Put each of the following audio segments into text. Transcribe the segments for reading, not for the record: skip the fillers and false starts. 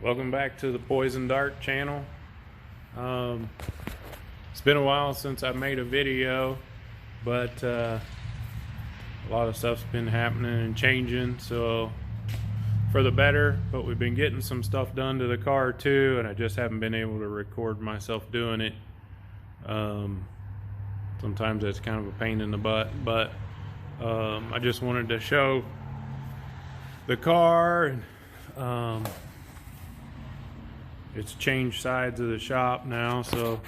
Welcome back to the Poison Dart channel. It's been a while since I made a video, but a lot of stuff's been happening and changing, so for the better. But we've been getting some stuff done to the car too, and I just haven't been able to record myself doing it. Sometimes that's kind of a pain in the butt, but I just wanted to show the car. And it's changed sides of the shop now, so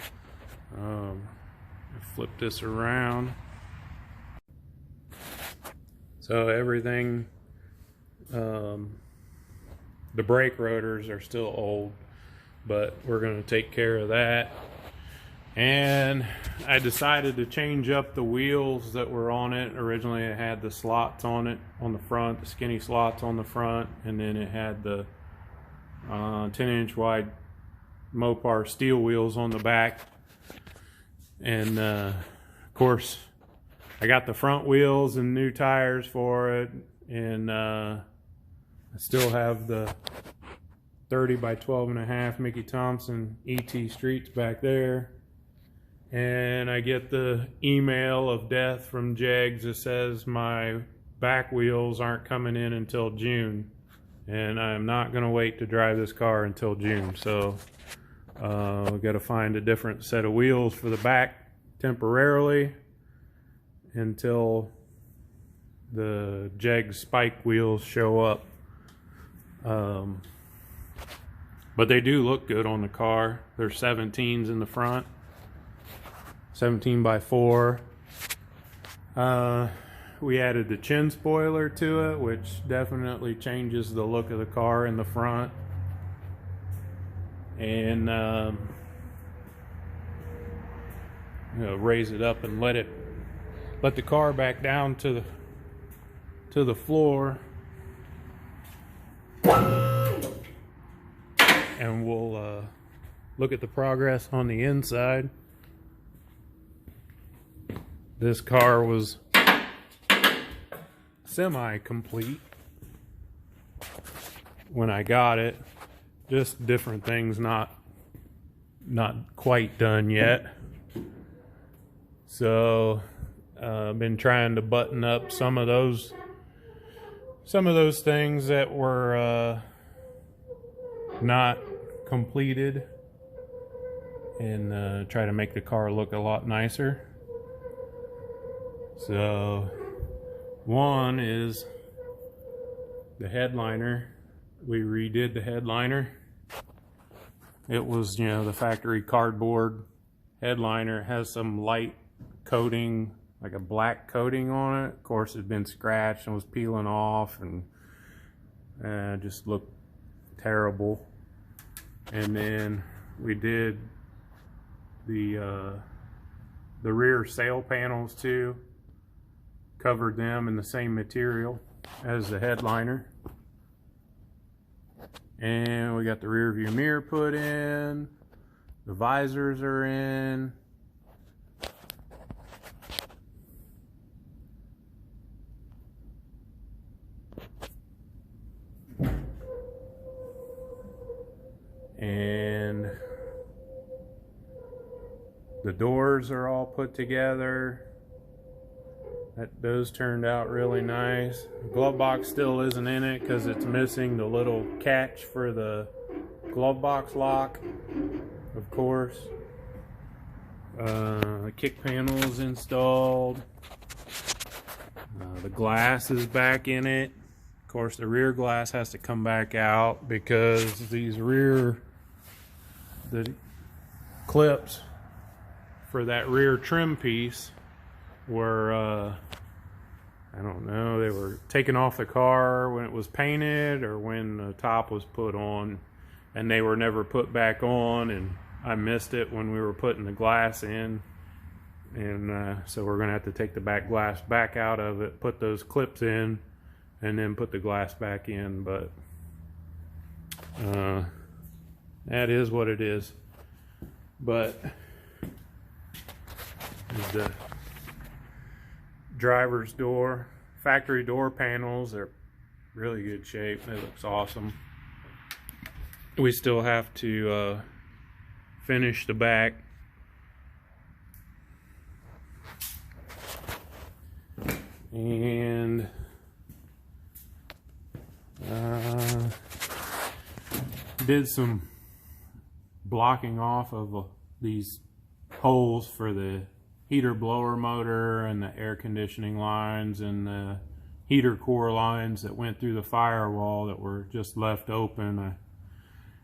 flip this around. So everything, the brake rotors are still old, but we're going to take care of that. And I decided to change up the wheels that were on it. Originally it had the slots on it on the front, the skinny slots on the front, and then it had the 10-inch wide Mopar steel wheels on the back. And of course I got the front wheels and new tires for it, and I still have the 30 by 12.5 Mickey Thompson ET Streets back there. And I get the email of death from Jegs that says my back wheels aren't coming in until June, and I'm not going to wait to drive this car until June. So we got to find a different set of wheels for the back temporarily until the Jegs spike wheels show up. But they do look good on the car. They're 17s in the front, 17 by 4. We added the chin spoiler to it, which definitely changes the look of the car in the front. And raise it up and let the car back down to the floor, and we'll look at the progress on the inside. This car was semi-complete when I got it. Just different things not quite done yet. So I've been trying to button up some of those things that were not completed, and try to make the car look a lot nicer. So one is the headliner. We redid the headliner. It was, the factory cardboard headliner. It has some light coating, like a black coating on it. Of course, it had been scratched and was peeling off, and just looked terrible. And then we did the rear sail panels too. Covered them in the same material as the headliner. And we got the rear view mirror put in. The visors are in. And the doors are all put together. Those turned out really nice. The glove box still isn't in it because it's missing the little catch for the glove box lock, of course. The kick panel is installed. The glass is back in it. Of course, the rear glass has to come back out because the clips for that rear trim piece were I don't know, they were taken off the car when it was painted or when the top was put on, and they were never put back on, and I missed it when we were putting the glass in. And so we're gonna have to take the back glass back out of it, put those clips in, and then put the glass back in. But that is what it is. But the driver's door, factory door panels are really good shape. It looks awesome. we still have to finish the back. And did some blocking off of these holes for the heater blower motor and the air conditioning lines and the heater core lines that went through the firewall that were just left open. I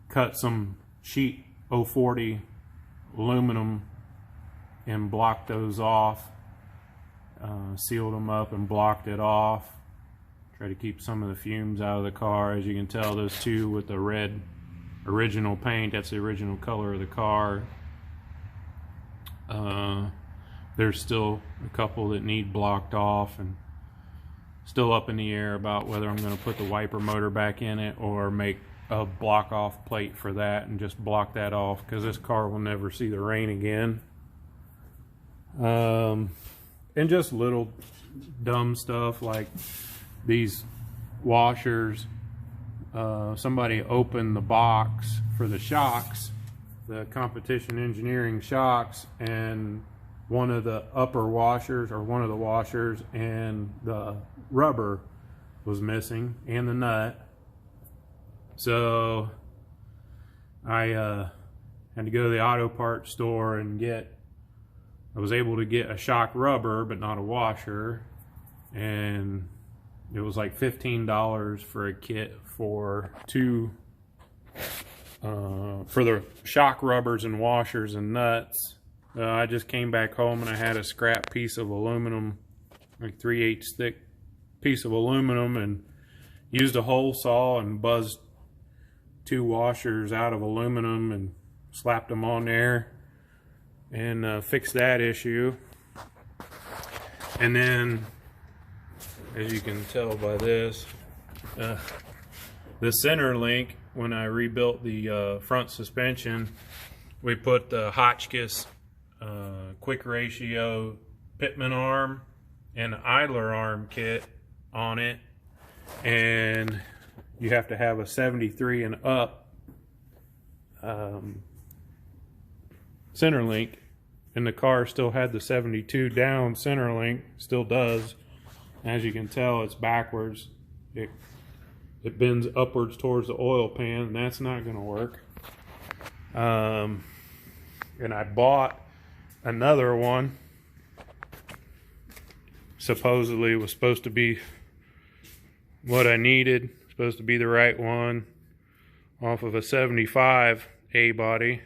cut some sheet 040 aluminum and blocked those off, sealed them up and blocked it off. Try to keep some of the fumes out of the car. As you can tell, those two with the red original paint, that's the original color of the car. There's still a couple that need blocked off, and still up in the air about whether I'm going to put the wiper motor back in it or make a block off plate for that and just block that off, because this car will never see the rain again. And just little dumb stuff like these washers. Somebody opened the box for the shocks, the competition engineering shocks, and one of the upper washers, or one of the washers, and the rubber was missing, and the nut. So I had to go to the auto parts store and I was able to get a shock rubber but not a washer, and it was like $15 for a kit for for the shock rubbers and washers and nuts. I just came back home and I had a scrap piece of aluminum, like 3/8 thick piece of aluminum, and used a hole saw and buzzed 2 washers out of aluminum and slapped them on there and fixed that issue. And then, as you can tell by this, the center link, when I rebuilt the front suspension, we put the Hotchkiss quick ratio pitman arm and idler arm kit on it, and you have to have a 73 and up center link, and the car still had the 72 down center link, still does. As you can tell, it's backwards. It bends upwards towards the oil pan, and that's not going to work. And I bought another one. Supposedly was supposed to be what I needed, supposed to be the right one, off of a 75 A body.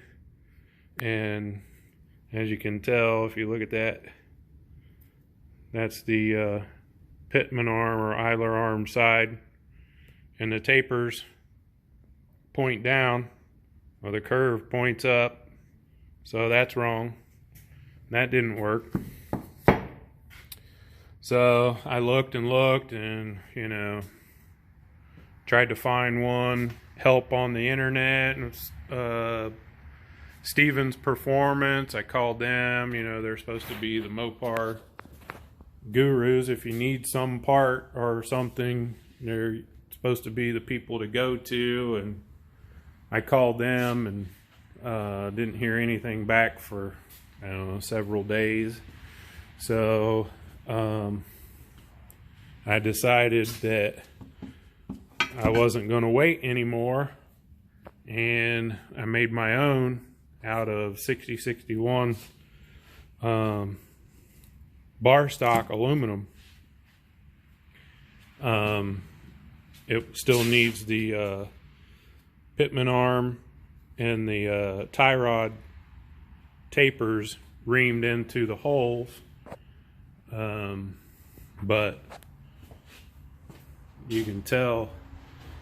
And as you can tell, if you look at that, that's the pitman arm or idler arm side, and the tapers point down, or the curve points up, so that's wrong. That didn't work. So I looked and looked, and tried to find one help on the internet, and Stevens Performance, I called them. They're supposed to be the Mopar gurus. If you need some part or something, they're supposed to be the people to go to. And I called them and didn't hear anything back for, I don't know, several days. So I decided that I wasn't going to wait anymore, and I made my own out of 6061 bar stock aluminum. It still needs the pitman arm and the tie rod tapers reamed into the holes, but you can tell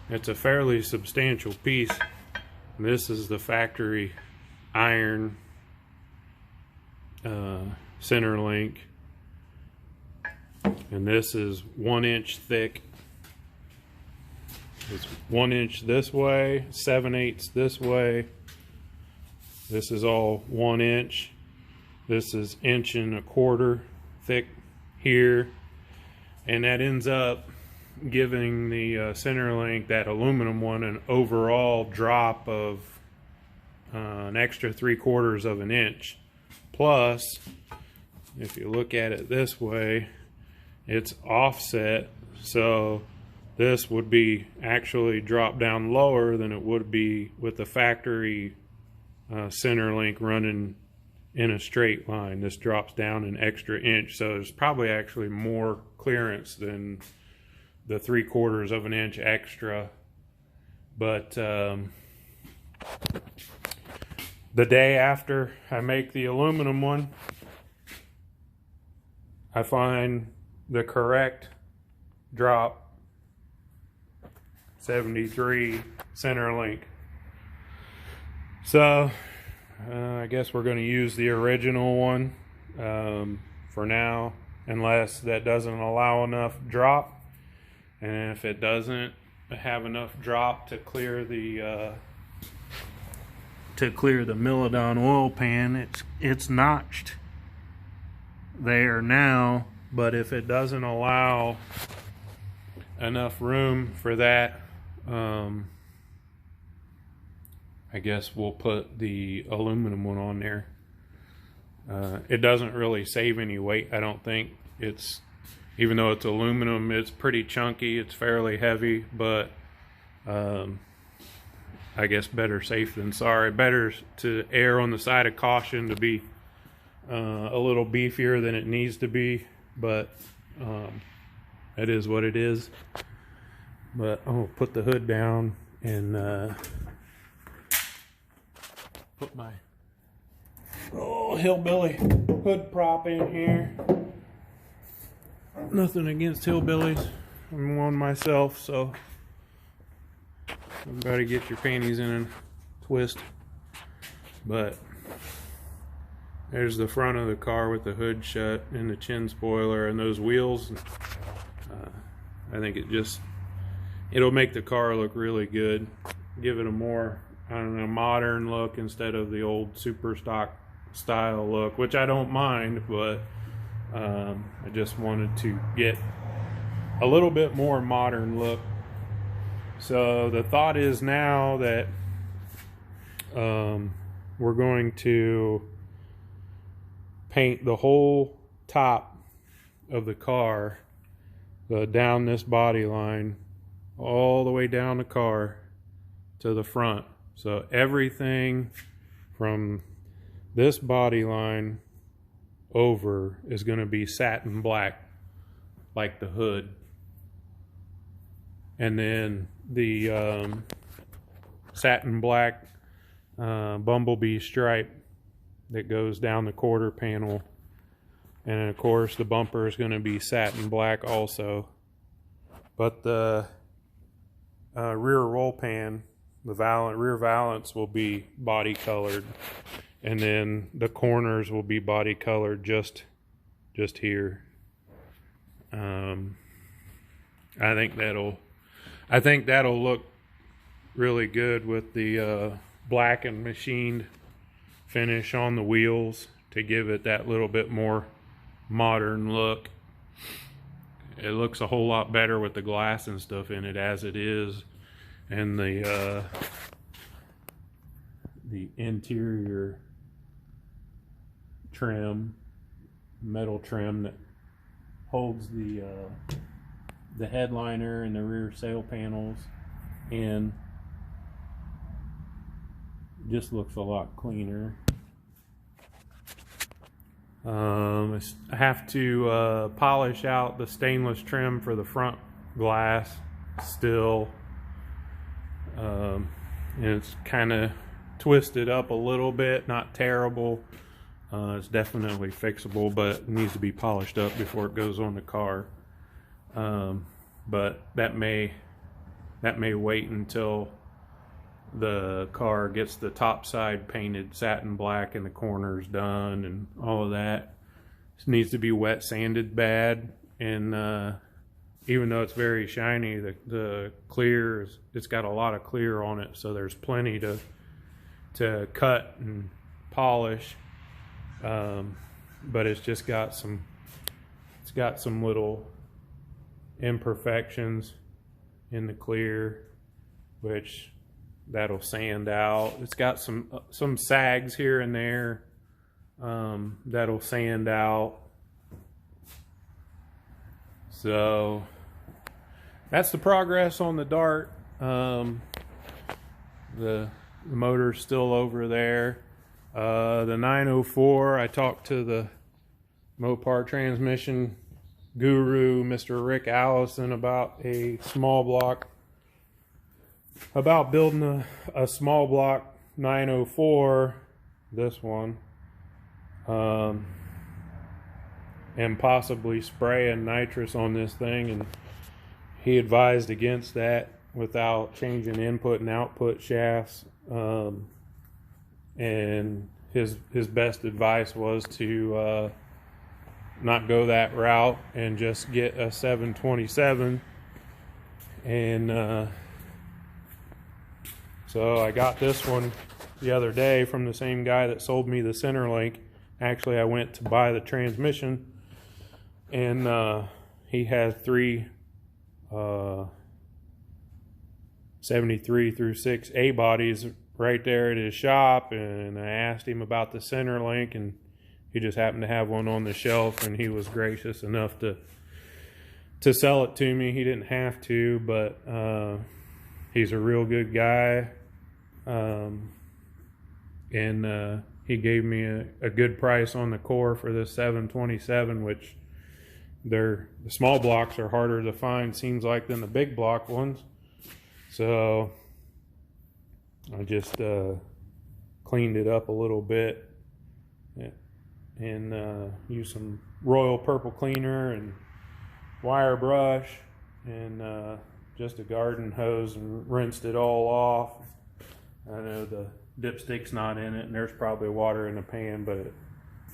it's a fairly substantial piece. This is the factory iron center link, and this is 1 inch thick. It's 1 inch this way, 7/8 this way. This is all 1 inch. This is 1.25 inches thick here, and that ends up giving the center link, that aluminum one, an overall drop of an extra 3/4 of an inch. Plus, if you look at it this way, it's offset, so this would be actually dropped down lower than it would be with the factory center link running in a straight line. This drops down an extra inch, so there's probably actually more clearance than the 3/4 of an inch extra. But the day after I make the aluminum one, I find the correct drop, 73 center link. So I guess we're going to use the original one for now, unless that doesn't allow enough drop. And if it doesn't have enough drop to clear the Meladon oil pan, it's notched there now. But if it doesn't allow enough room for that, I guess we'll put the aluminum one on there. It doesn't really save any weight, I don't think. Even though it's aluminum, it's pretty chunky, it's fairly heavy, but I guess better safe than sorry. Better to err on the side of caution, to be a little beefier than it needs to be, but it is what it is. But I'll put the hood down and put my hillbilly hood prop in here. Nothing against hillbillies, I'm one myself, so everybody get your panties in a twist. But there's the front of the car with the hood shut and the chin spoiler and those wheels. I think it'll make the car look really good, give it a more, I don't know, modern look instead of the old super stock style look, which I don't mind, but I just wanted to get a little bit more modern look. So the thought is now that we're going to paint the whole top of the car down this body line, all the way down the car to the front. So everything from this body line over is going to be satin black, like the hood. And then the satin black bumblebee stripe that goes down the quarter panel. And of course the bumper is going to be satin black also. But the rear roll pan, the rear valance will be body colored. And then the corners will be body colored just here. I think that'll look really good with the black and machined finish on the wheels to give it that little bit more modern look. It looks a whole lot better with the glass and stuff in it as it is, and the interior trim, metal trim that holds the headliner and the rear sail panels in, just looks a lot cleaner. I have to polish out the stainless trim for the front glass still. And it's kind of twisted up a little bit, not terrible. It's definitely fixable, but it needs to be polished up before it goes on the car. But that may wait until the car gets the top side painted satin black and the corners done and all of that. It needs to be wet sanded bad, and even though it's very shiny, the clear it's got a lot of clear on it, so there's plenty to cut and polish. But it's got some little imperfections in the clear, which that'll sand out. It's got some sags here and there, that'll sand out. So that's the progress on the Dart. The motor's still over there. The 904, I talked to the Mopar transmission guru, Mr. Rick Allison, about a small block, about building a small block 904, this one, and possibly spraying nitrous on this thing, and he advised against that without changing input and output shafts. And his best advice was to not go that route and just get a 727. And so I got this one the other day from the same guy that sold me the center link. Actually, I went to buy the transmission, and he had three 73 through 6 A bodies right there at his shop, and I asked him about the center link, and he just happened to have one on the shelf, and he was gracious enough to sell it to me. He didn't have to, but he's a real good guy, and he gave me a good price on the core for this 727, which the small blocks are harder to find, seems like, than the big block ones. So I just cleaned it up a little bit and used some royal purple cleaner and wire brush and just a garden hose, and rinsed it all off. I know the dipstick's not in it, and there's probably water in the pan, but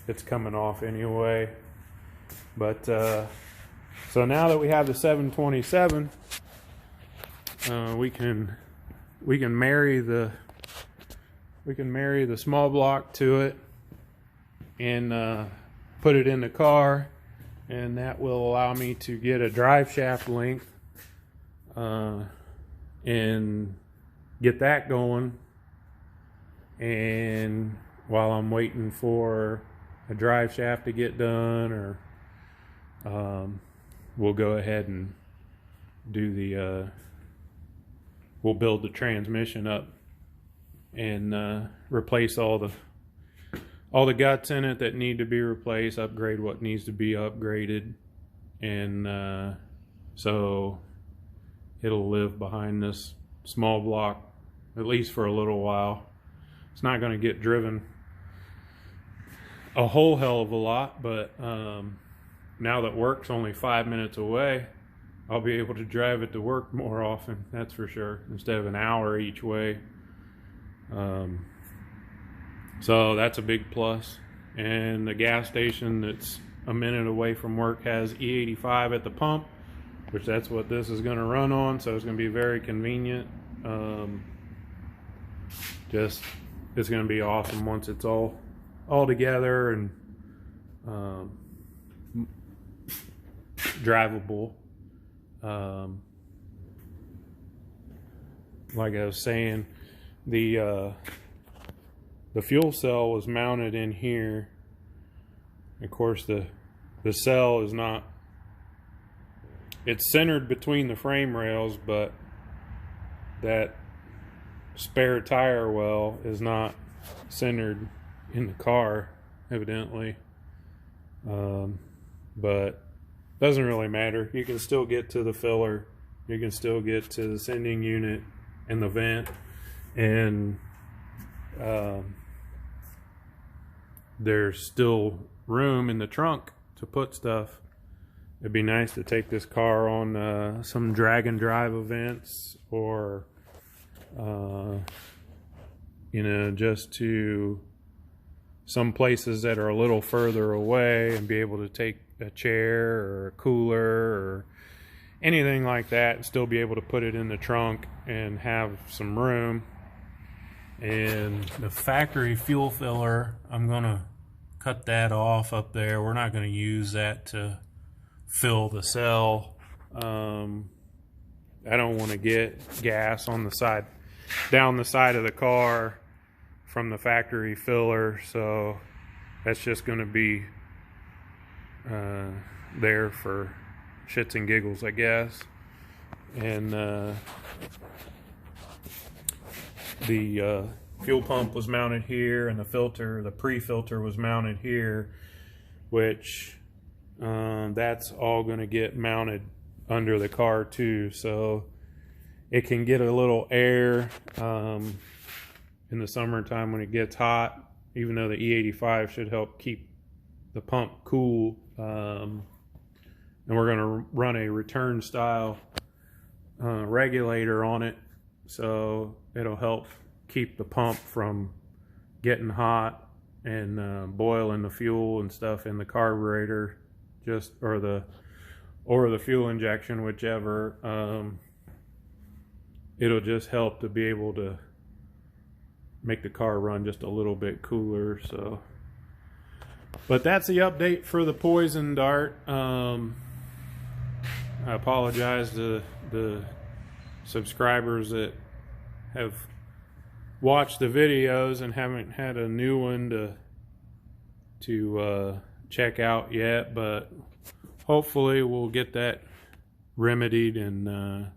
it's coming off anyway. But so now that we have the 727, we can marry the small block to it and put it in the car, and that will allow me to get a drive shaft length and get that going. And while I'm waiting for a drive shaft to get done, or we'll go ahead and do we'll build the transmission up and replace all the guts in it that need to be replaced, upgrade what needs to be upgraded, and so it'll live behind this small block at least for a little while. It's not going to get driven a whole hell of a lot, but now that work's only 5 minutes away, I'll be able to drive it to work more often, that's for sure, instead of an hour each way. So that's a big plus. And the gas station that's a minute away from work has E85 at the pump, which that's what this is going to run on, so it's going to be very convenient. It's going to be awesome once it's all together and drivable. Like I was saying, the fuel cell was mounted in here. Of course, the cell is not, it's centered between the frame rails, but that spare tire well is not centered in the car, evidently. But doesn't really matter. You can still get to the filler, you can still get to the sending unit and the vent, and there's still room in the trunk to put stuff. It'd be nice to take this car on some drag and drive events, or you know, just to some places that are a little further away, and be able to take a chair or a cooler or anything like that and still be able to put it in the trunk and have some room. And the factory fuel filler, I'm gonna cut that off up there. We're not gonna use that to fill the cell. I don't want to get gas on the side, down the side of the car from the factory filler, so that's just going to be there for shits and giggles, I guess. And the fuel pump was mounted here, and the filter, the pre-filter, was mounted here, which that's all going to get mounted under the car too, so it can get a little air in the summertime when it gets hot, even though the E85 should help keep the pump cool. And we're going to run a return style regulator on it, so it'll help keep the pump from getting hot and boiling the fuel and stuff in the carburetor, or the fuel injection, whichever. It'll just help to be able to make the car run just a little bit cooler. So, but that's the update for the Poison Dart. I apologize to the subscribers that have watched the videos and haven't had a new one to check out yet, but hopefully we'll get that remedied, and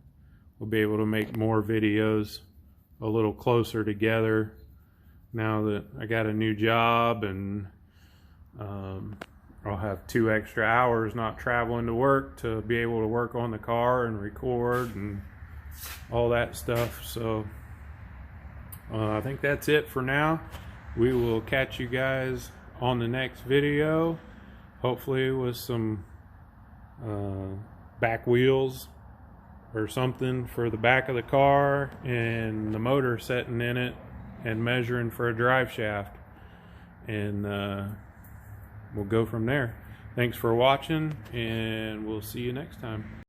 we'll be able to make more videos a little closer together now that I got a new job, and I'll have 2 extra hours not traveling to work to be able to work on the car and record and all that stuff. So I think that's it for now. We will catch you guys on the next video, hopefully with some back wheels or something for the back of the car, and the motor setting in it and measuring for a drive shaft, and we'll go from there. Thanks for watching, and we'll see you next time.